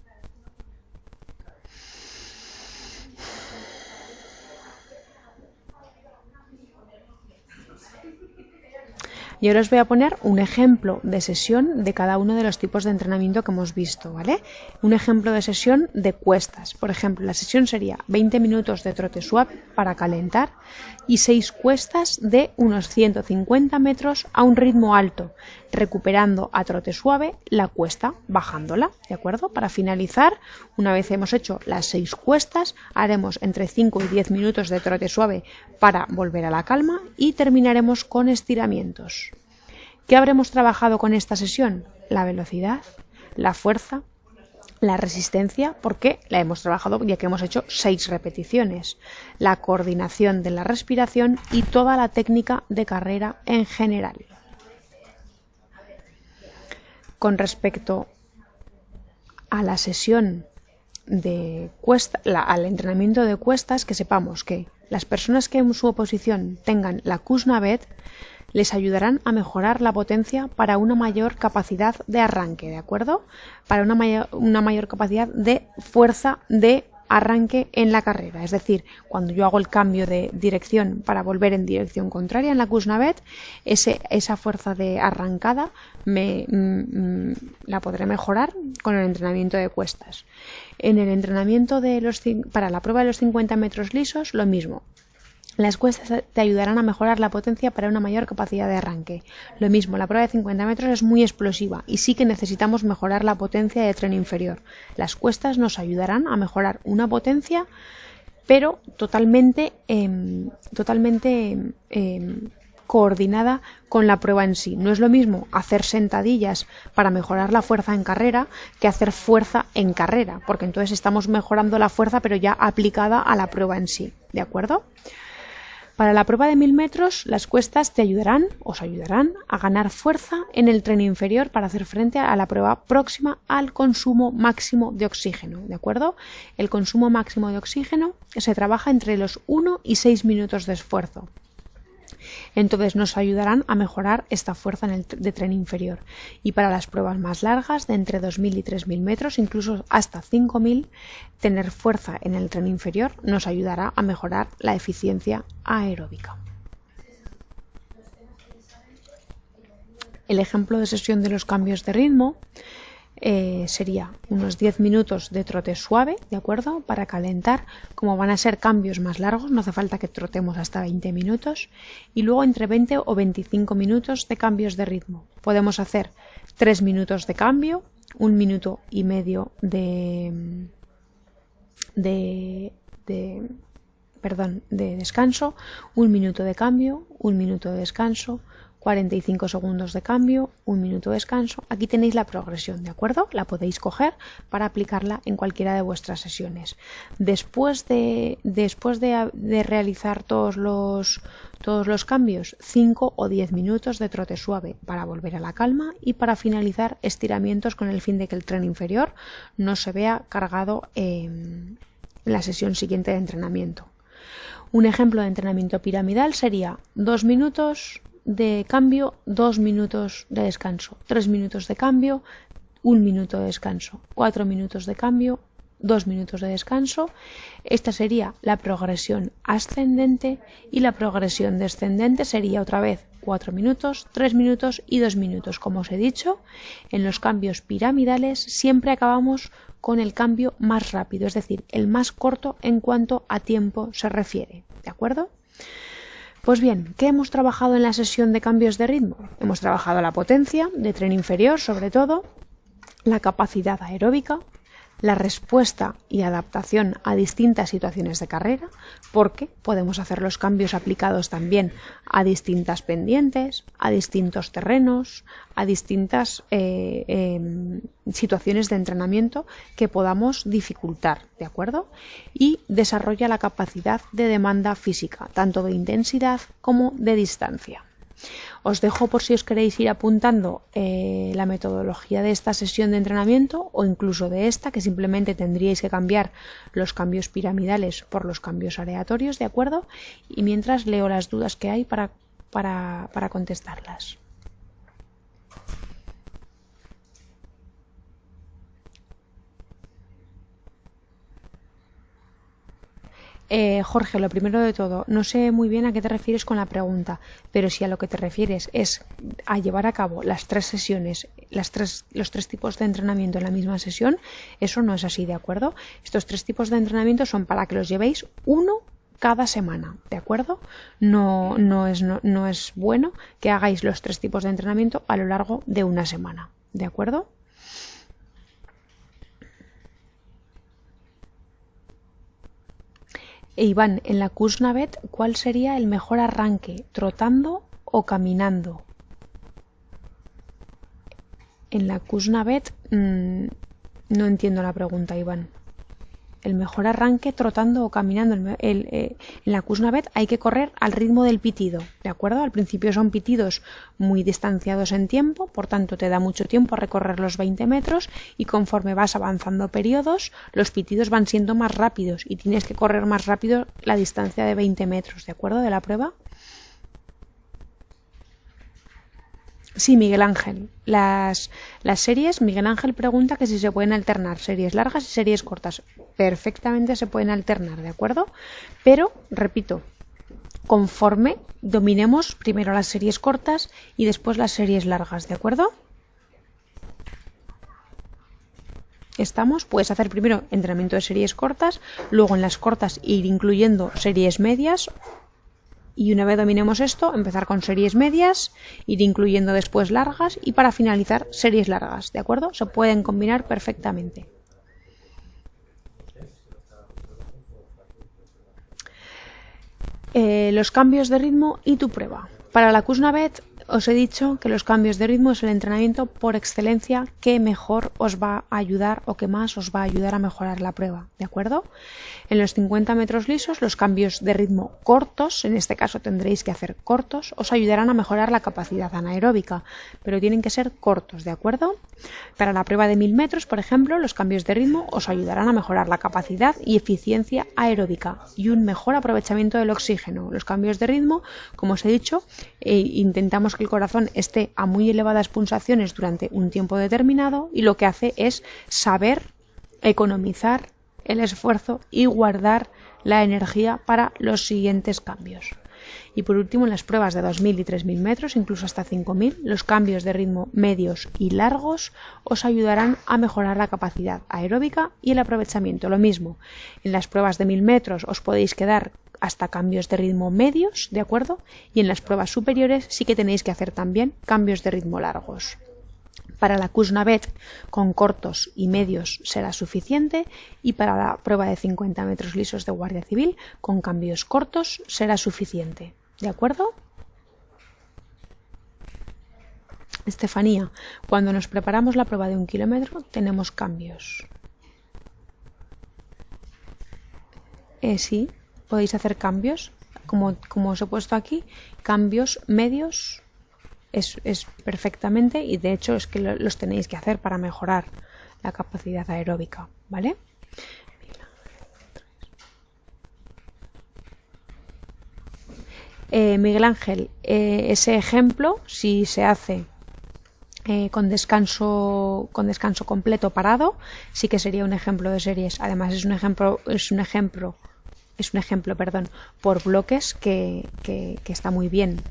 Y ahora os voy a poner un ejemplo de sesión de cada uno de los tipos de entrenamiento que hemos visto, ¿vale? Un ejemplo de sesión de cuestas. Por ejemplo, la sesión sería 20 minutos de trote suave para calentar y 6 cuestas de unos 150 metros a un ritmo alto, recuperando a trote suave la cuesta, bajándola, ¿de acuerdo? Para finalizar, una vez hemos hecho las 6 cuestas, haremos entre 5 y 10 minutos de trote suave para volver a la calma y terminaremos con estiramientos. ¿Qué habremos trabajado con esta sesión? La velocidad, la fuerza, la resistencia, porque la hemos trabajado ya que hemos hecho 6 repeticiones, la coordinación de la respiración y toda la técnica de carrera en general. Con respecto a la sesión de al entrenamiento de cuestas, que sepamos que las personas que en su oposición tengan la Kuznavet les ayudarán a mejorar la potencia para una mayor capacidad de arranque, ¿de acuerdo? Para una mayor capacidad de fuerza de arranque en la carrera. Es decir, cuando yo hago el cambio de dirección para volver en dirección contraria en la Kuznavet, esa fuerza de arrancada la podré mejorar con el entrenamiento de cuestas. En el entrenamiento para la prueba de los 50 metros lisos, lo mismo. Las cuestas te ayudarán a mejorar la potencia para una mayor capacidad de arranque. Lo mismo, la prueba de 50 metros es muy explosiva y sí que necesitamos mejorar la potencia de tren inferior. Las cuestas nos ayudarán a mejorar una potencia, pero totalmente coordinada con la prueba en sí. No es lo mismo hacer sentadillas para mejorar la fuerza en carrera que hacer fuerza en carrera, porque entonces estamos mejorando la fuerza pero ya aplicada a la prueba en sí, ¿de acuerdo? Para la prueba de 1000 metros, las cuestas os ayudarán a ganar fuerza en el tren inferior para hacer frente a la prueba próxima al consumo máximo de oxígeno, ¿de acuerdo? El consumo máximo de oxígeno se trabaja entre los 1 y 6 minutos de esfuerzo. Entonces nos ayudarán a mejorar esta fuerza de tren inferior. Y para las pruebas más largas, de entre 2000 y 3000 metros, incluso hasta 5000, tener fuerza en el tren inferior nos ayudará a mejorar la eficiencia aeróbica. El ejemplo de sesión de los cambios de ritmo sería unos 10 minutos de trote suave, ¿de acuerdo? Para calentar, como van a ser cambios más largos, no hace falta que trotemos hasta 20 minutos, y luego entre 20 o 25 minutos de cambios de ritmo. Podemos hacer 3 minutos de cambio, 1 minuto y medio de descanso, 1 minuto de cambio, 1 minuto de descanso, 45 segundos de cambio, 1 minuto de descanso. Aquí tenéis la progresión, ¿de acuerdo? La podéis coger para aplicarla en cualquiera de vuestras sesiones. Después de realizar todos los cambios, 5 o 10 minutos de trote suave para volver a la calma y para finalizar estiramientos con el fin de que el tren inferior no se vea cargado en la sesión siguiente de entrenamiento. Un ejemplo de entrenamiento piramidal sería 2 minutos de cambio, 2 minutos de descanso, 3 minutos de cambio, 1 minuto de descanso, 4 minutos de cambio, 2 minutos de descanso. Esta sería la progresión ascendente, y la progresión descendente sería otra vez 4 minutos, 3 minutos y 2 minutos. Como os he dicho, en los cambios piramidales siempre acabamos con el cambio más rápido, es decir, el más corto en cuanto a tiempo se refiere, ¿de acuerdo? Pues bien, ¿qué hemos trabajado en la sesión de cambios de ritmo? Hemos trabajado la potencia de tren inferior, sobre todo, la capacidad aeróbica, la respuesta y adaptación a distintas situaciones de carrera, porque podemos hacer los cambios aplicados también a distintas pendientes, a distintos terrenos, a distintas situaciones de entrenamiento que podamos dificultar, ¿de acuerdo? Y desarrolla la capacidad de demanda física, tanto de intensidad como de distancia. Os dejo por si os queréis ir apuntando la metodología de esta sesión de entrenamiento, o incluso de esta, que simplemente tendríais que cambiar los cambios piramidales por los cambios aleatorios, ¿de acuerdo? Y mientras leo las dudas que hay para contestarlas. Jorge, lo primero de todo, no sé muy bien a qué te refieres con la pregunta, pero si a lo que te refieres es a llevar a cabo las 3 sesiones, los 3 tipos de entrenamiento en la misma sesión, eso no es así, ¿de acuerdo? Estos 3 tipos de entrenamiento son para que los llevéis uno cada semana, ¿de acuerdo? No es bueno que hagáis los 3 tipos de entrenamiento a lo largo de una semana, ¿de acuerdo? Iván, en la Kuznavet, ¿cuál sería el mejor arranque? ¿Trotando o caminando? En la Kuznavet no entiendo la pregunta, Iván. El mejor arranque trotando o caminando. En la Kuznavet hay que correr al ritmo del pitido, ¿de acuerdo? Al principio son pitidos muy distanciados en tiempo, por tanto te da mucho tiempo a recorrer los 20 metros, y conforme vas avanzando periodos, los pitidos van siendo más rápidos y tienes que correr más rápido la distancia de 20 metros, ¿de acuerdo? De la prueba. Sí, Miguel Ángel. Las series, Miguel Ángel pregunta que si se pueden alternar series largas y series cortas. Perfectamente se pueden alternar, ¿de acuerdo? Pero, repito, conforme dominemos primero las series cortas y después las series largas, ¿de acuerdo? ¿Estamos? Puedes hacer primero entrenamiento de series cortas, luego en las cortas ir incluyendo series medias. Y una vez dominemos esto, empezar con series medias, ir incluyendo después largas y para finalizar series largas, ¿de acuerdo? Se pueden combinar perfectamente. Los cambios de ritmo y tu prueba. Para la Kuznavet os he dicho que los cambios de ritmo es el entrenamiento por excelencia que mejor os va a ayudar o que más os va a ayudar a mejorar la prueba, ¿de acuerdo? En los 50 metros lisos, los cambios de ritmo cortos, en este caso tendréis que hacer cortos, os ayudarán a mejorar la capacidad anaeróbica, pero tienen que ser cortos, ¿de acuerdo? Para la prueba de 1000 metros, por ejemplo, los cambios de ritmo os ayudarán a mejorar la capacidad y eficiencia aeróbica y un mejor aprovechamiento del oxígeno. Los cambios de ritmo, como os he dicho, intentamos que el corazón esté a muy elevadas pulsaciones durante un tiempo determinado y lo que hace es saber economizar el esfuerzo y guardar la energía para los siguientes cambios. Y por último, en las pruebas de 2000 y 3000 metros, incluso hasta 5000, los cambios de ritmo medios y largos os ayudarán a mejorar la capacidad aeróbica y el aprovechamiento. Lo mismo, en las pruebas de 1000 metros os podéis quedar hasta cambios de ritmo medios, ¿de acuerdo? Y en las pruebas superiores sí que tenéis que hacer también cambios de ritmo largos. Para la Kuznavet con cortos y medios será suficiente y para la prueba de 50 metros lisos de Guardia Civil con cambios cortos será suficiente. ¿De acuerdo? Estefanía, cuando nos preparamos la prueba de 1 kilómetro tenemos cambios. Sí, podéis hacer cambios, como os he puesto aquí, cambios medios. Es perfectamente y de hecho es que los tenéis que hacer para mejorar la capacidad aeróbica, ¿vale? Miguel Ángel, ese ejemplo, si se hace con descanso completo parado, sí que sería un ejemplo de series. Además es un ejemplo, por bloques que está muy bien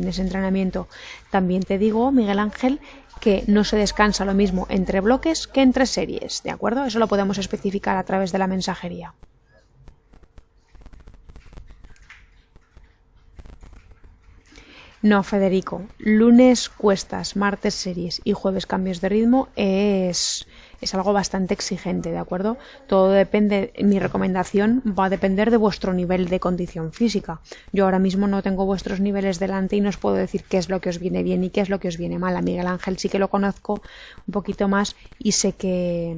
ese entrenamiento. También te digo, Miguel Ángel, que no se descansa lo mismo entre bloques que entre series, ¿de acuerdo? Eso lo podemos especificar a través de la mensajería. No, Federico, lunes cuestas, martes series y jueves cambios de ritmo es algo bastante exigente, ¿de acuerdo? Todo depende, mi recomendación va a depender de vuestro nivel de condición física. Yo ahora mismo no tengo vuestros niveles delante y no os puedo decir qué es lo que os viene bien y qué es lo que os viene mal. A Miguel Ángel sí que lo conozco un poquito más y sé que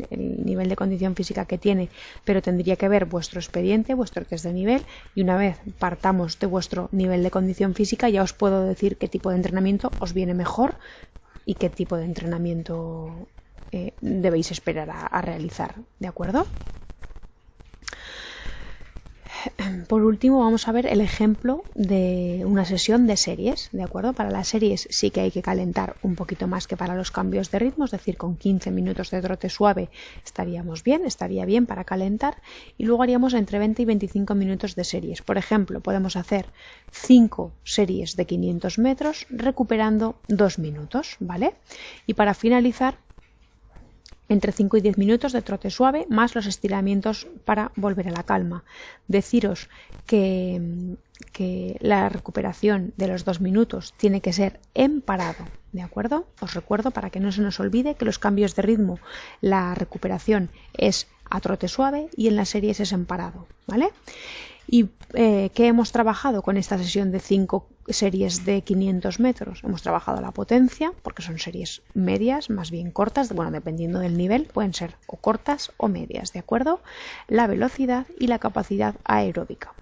el nivel de condición física que tiene, pero tendría que ver vuestro expediente, vuestro test de nivel, y una vez partamos de vuestro nivel de condición física ya os puedo decir qué tipo de entrenamiento os viene mejor y qué tipo de entrenamiento debéis esperar a realizar, ¿de acuerdo? Por último vamos a ver el ejemplo de una sesión de series, ¿de acuerdo? Para las series sí que hay que calentar un poquito más que para los cambios de ritmo, es decir, con 15 minutos de trote suave estaría bien para calentar y luego haríamos entre 20 y 25 minutos de series. Por ejemplo, podemos hacer 5 series de 500 metros recuperando 2 minutos, ¿vale? Y para finalizar, entre 5 y 10 minutos de trote suave más los estiramientos para volver a la calma. Deciros que la recuperación de los 2 minutos tiene que ser en parado, ¿de acuerdo? Os recuerdo para que no se nos olvide que los cambios de ritmo, la recuperación es a trote suave y en las series es en parado, ¿vale? ¿Y qué hemos trabajado con esta sesión de 5 series de 500 metros? Hemos trabajado la potencia, porque son series medias, más bien cortas, bueno, dependiendo del nivel, pueden ser o cortas o medias, ¿de acuerdo? La velocidad y la capacidad aeróbica.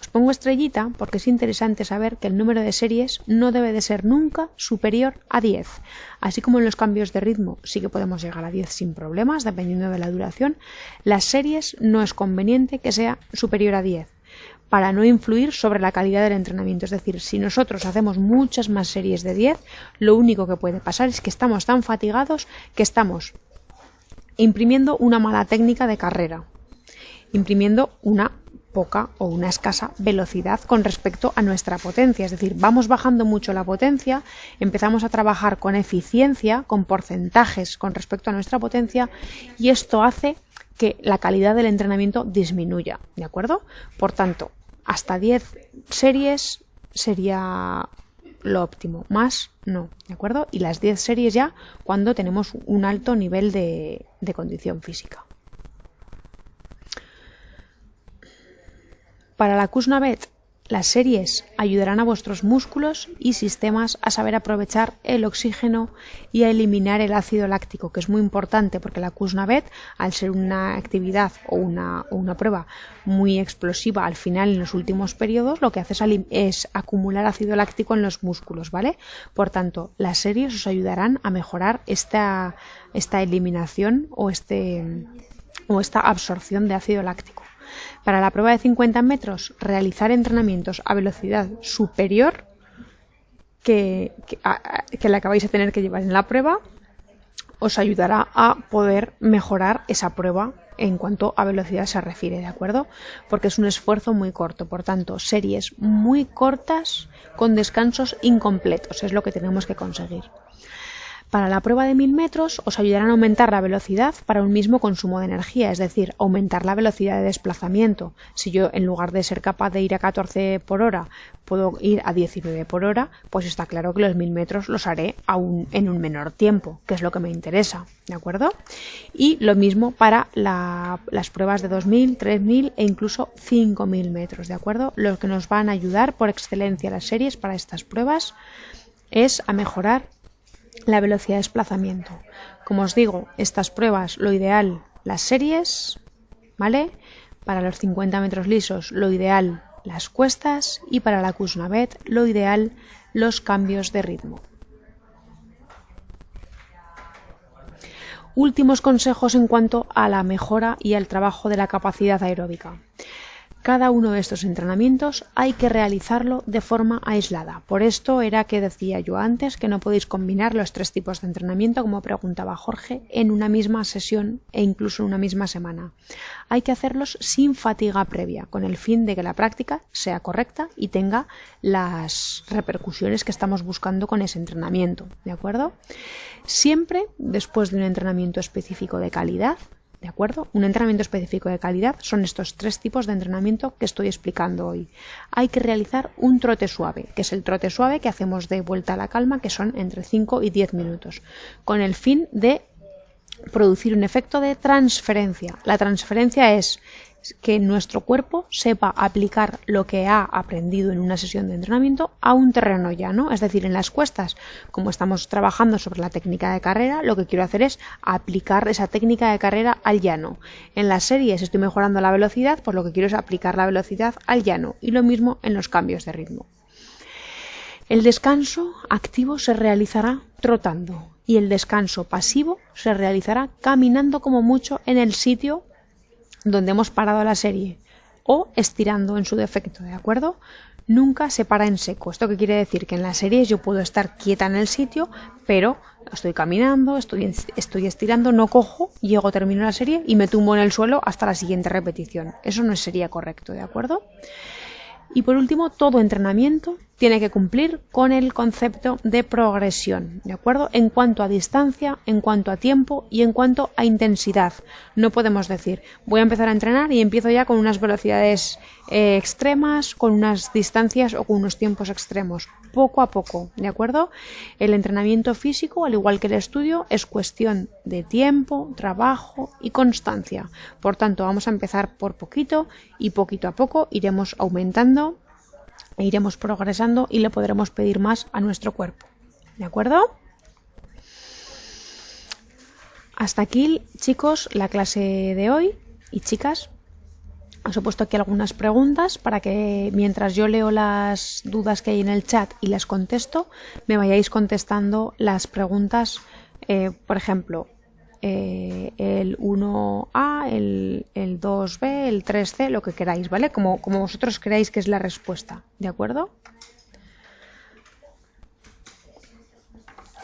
Os pongo estrellita porque es interesante saber que el número de series no debe de ser nunca superior a 10. Así como en los cambios de ritmo sí que podemos llegar a 10 sin problemas, dependiendo de la duración, las series no es conveniente que sea superior a 10 para no influir sobre la calidad del entrenamiento. Es decir, si nosotros hacemos muchas más series de 10, lo único que puede pasar es que estamos tan fatigados que estamos imprimiendo una mala técnica de carrera, imprimiendo una poca o una escasa velocidad con respecto a nuestra potencia, es decir, vamos bajando mucho la potencia, empezamos a trabajar con eficiencia, con porcentajes con respecto a nuestra potencia y esto hace que la calidad del entrenamiento disminuya, ¿de acuerdo? Por tanto, hasta 10 series sería lo óptimo, más no, ¿de acuerdo? Y las 10 series ya cuando tenemos un alto nivel de condición física. Para la Kuznavet Las series ayudarán a vuestros músculos y sistemas a saber aprovechar el oxígeno y a eliminar el ácido láctico, que es muy importante porque la Kuznavet, al ser una actividad o una prueba muy explosiva al final en los últimos periodos, lo que hace es acumular ácido láctico en los músculos, ¿vale? Por tanto, las series os ayudarán a mejorar esta eliminación o esta absorción de ácido láctico. Para la prueba de 50 metros, realizar entrenamientos a velocidad superior que la que vais a tener que llevar en la prueba os ayudará a poder mejorar esa prueba en cuanto a velocidad se refiere, ¿de acuerdo? Porque es un esfuerzo muy corto, por tanto, series muy cortas con descansos incompletos, es lo que tenemos que conseguir. Para la prueba de 1000 metros os ayudarán a aumentar la velocidad para un mismo consumo de energía, es decir, aumentar la velocidad de desplazamiento. Si yo en lugar de ser capaz de ir a 14 por hora puedo ir a 19 por hora, pues está claro que los 1000 metros los haré en un menor tiempo, que es lo que me interesa, ¿de acuerdo? Y lo mismo para las pruebas de 2000, 3000 e incluso 5000 metros, ¿de acuerdo? Lo que nos van a ayudar por excelencia las series para estas pruebas es a mejorar la velocidad de desplazamiento. Como os digo, estas pruebas, lo ideal, las series, ¿vale? Para los 50 metros lisos, lo ideal, las cuestas, y para la Kuznavet, lo ideal, los cambios de ritmo. Últimos consejos en cuanto a la mejora y al trabajo de la capacidad aeróbica. Cada uno de estos entrenamientos hay que realizarlo de forma aislada. Por esto era que decía yo antes que no podéis combinar los 3 tipos de entrenamiento, como preguntaba Jorge, en una misma sesión e incluso en una misma semana. Hay que hacerlos sin fatiga previa, con el fin de que la práctica sea correcta y tenga las repercusiones que estamos buscando con ese entrenamiento, ¿de acuerdo? Siempre después de un entrenamiento específico de calidad, ¿de acuerdo? Un entrenamiento específico de calidad son estos 3 tipos de entrenamiento que estoy explicando hoy. Hay que realizar un trote suave, que es el trote suave que hacemos de vuelta a la calma, que son entre 5 y 10 minutos, con el fin de producir un efecto de transferencia. La transferencia es que nuestro cuerpo sepa aplicar lo que ha aprendido en una sesión de entrenamiento a un terreno llano, es decir, en las cuestas, como estamos trabajando sobre la técnica de carrera, lo que quiero hacer es aplicar esa técnica de carrera al llano. En las series estoy mejorando la velocidad, pues lo que quiero es aplicar la velocidad al llano, y lo mismo en los cambios de ritmo. El descanso activo se realizará trotando y el descanso pasivo se realizará caminando como mucho en el sitio donde hemos parado la serie o estirando en su defecto, ¿de acuerdo? Nunca se para en seco. ¿Esto qué quiere decir? Que en las series yo puedo estar quieta en el sitio, pero estoy caminando, estoy estirando, no cojo, llego, termino la serie y me tumbo en el suelo hasta la siguiente repetición. Eso no sería correcto, ¿de acuerdo? Y por último, todo entrenamiento tiene que cumplir con el concepto de progresión, ¿de acuerdo? En cuanto a distancia, en cuanto a tiempo y en cuanto a intensidad. No podemos decir, voy a empezar a entrenar y empiezo ya con unas velocidades extremas, con unas distancias o con unos tiempos extremos. Poco a poco, ¿de acuerdo? El entrenamiento físico, al igual que el estudio, es cuestión de tiempo, trabajo y constancia. Por tanto, vamos a empezar por poquito y poquito a poco iremos aumentando e iremos progresando y le podremos pedir más a nuestro cuerpo, ¿de acuerdo? Hasta aquí, chicos, la clase de hoy. Y chicas, os he puesto aquí algunas preguntas para que mientras yo leo las dudas que hay en el chat y las contesto, me vayáis contestando las preguntas, por ejemplo, el 1A, el 2B, el 3C, lo que queráis, ¿vale? Como vosotros creáis que es la respuesta, ¿de acuerdo?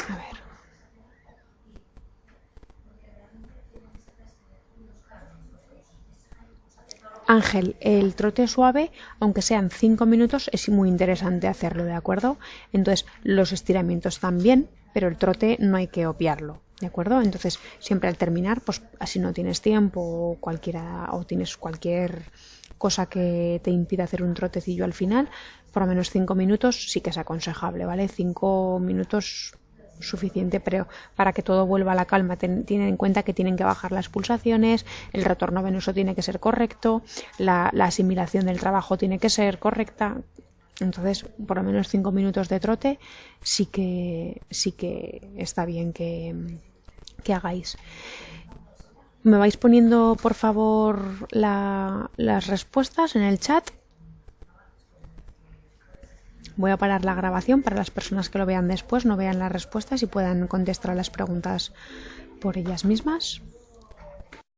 A ver. Ángel, el trote suave, aunque sean 5 minutos, es muy interesante hacerlo, ¿de acuerdo? Entonces, los estiramientos también, pero el trote no hay que obviarlo, ¿de acuerdo? Entonces, siempre al terminar, pues así no tienes tiempo o tienes cualquier cosa que te impida hacer un trotecillo al final, por lo menos 5 minutos sí que es aconsejable, ¿vale? 5 minutos suficiente, pero para que todo vuelva a la calma. Tienen en cuenta que tienen que bajar las pulsaciones, el retorno venoso tiene que ser correcto, la asimilación del trabajo tiene que ser correcta, Entonces, por lo menos 5 minutos de trote sí que está bien que hagáis. Me vais poniendo, por favor, las respuestas en el chat. Voy a parar la grabación para las personas que lo vean después, no vean las respuestas y puedan contestar las preguntas por ellas mismas.